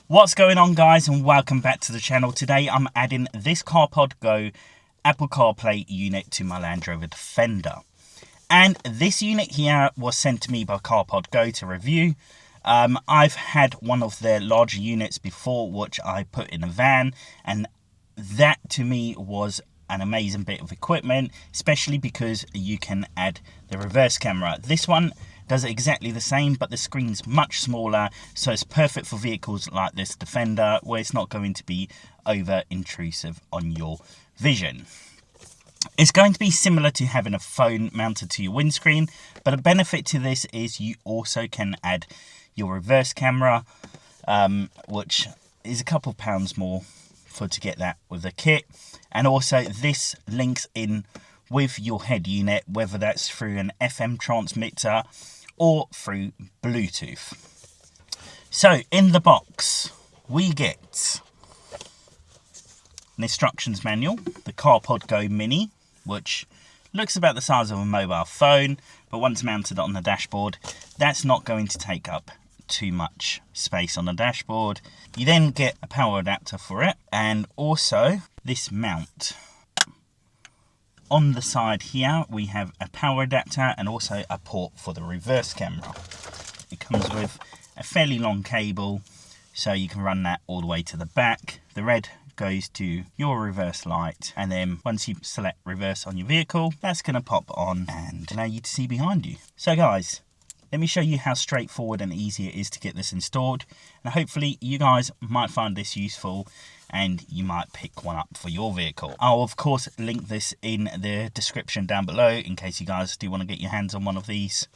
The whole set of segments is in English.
What's going on, guys, and welcome back to the channel. Today I'm adding this CarPodGo Apple CarPlay unit to my Land Rover Defender. And this unit here was sent to me by CarPodGo to review. I've had one of their larger units before, which I put in a van, and that to me was an amazing bit of equipment, especially because you can add the reverse camera. This one does exactly the same, but the screen's much smaller, so it's perfect for vehicles like this Defender, where it's not going to be over intrusive on your vision. It's going to be similar to having a phone mounted to your windscreen, but a benefit to this is you also can add your reverse camera, which is a couple of pounds more to get that with the kit. And also this links in with your head unit, whether that's through an FM transmitter or through Bluetooth. So in the box we get an instructions manual, the CarPodGo Mini, which looks about the size of a mobile phone, but once mounted on the dashboard, that's not going to take up too much space on the dashboard. You then get a power adapter for it, and also this mount. On the side here we have a power adapter and also a port for the reverse camera. It comes with a fairly long cable, so you can run that all the way to the back. The red goes to your reverse light, and then once you select reverse on your vehicle, that's going to pop on and allow you to see behind you. So guys, let me show you how straightforward and easy it is to get this installed, and hopefully you guys might find this useful and you might pick one up for your vehicle. I'll of course link this in the description down below in case you guys do want to get your hands on one of these,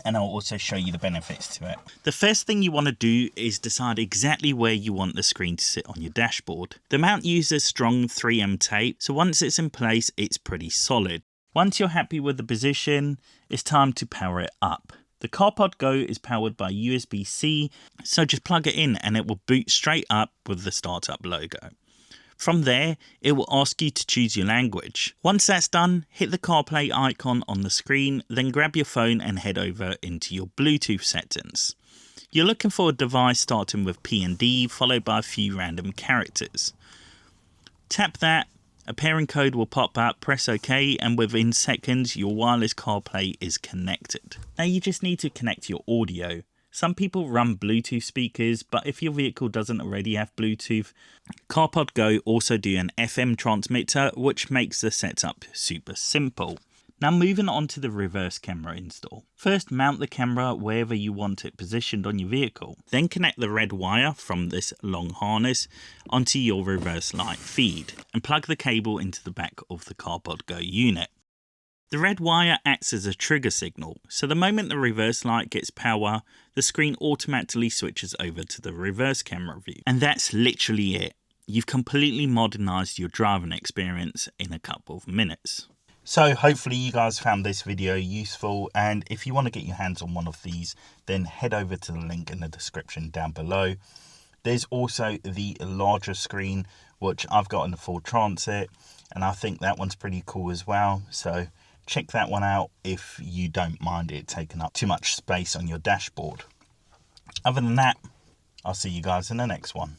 and I'll also show you the benefits to it. The first thing you want to do is decide exactly where you want the screen to sit on your dashboard. The mount uses strong 3M tape, so once it's in place it's pretty solid. Once you're happy with the position, it's time to power it up. The CarPodGo is powered by USB-C, so just plug it in and it will boot straight up with the startup logo. From there, it will ask you to choose your language. Once that's done, hit the CarPlay icon on the screen, then grab your phone and head over into your Bluetooth settings. You're looking for a device starting with P&D, followed by a few random characters. Tap that. A pairing code will pop up, press OK, and within seconds your wireless CarPlay is connected. Now you just need to connect your audio. Some people run Bluetooth speakers, but if your vehicle doesn't already have Bluetooth, CarPodGo also do an FM transmitter, which makes the setup super simple. Now moving on to the reverse camera install. First, mount the camera wherever you want it positioned on your vehicle. Then connect the red wire from this long harness onto your reverse light feed and plug the cable into the back of the CarPodGo unit. The red wire acts as a trigger signal, so the moment the reverse light gets power, the screen automatically switches over to the reverse camera view. And that's literally it. You've completely modernized your driving experience in a couple of minutes. So hopefully you guys found this video useful, and if you want to get your hands on one of these, then head over to the link in the description down below. There's also the larger screen, which I've got in the full transit, and I think that one's pretty cool as well. So check that one out if you don't mind it taking up too much space on your dashboard. Other than that, I'll see you guys in the next one.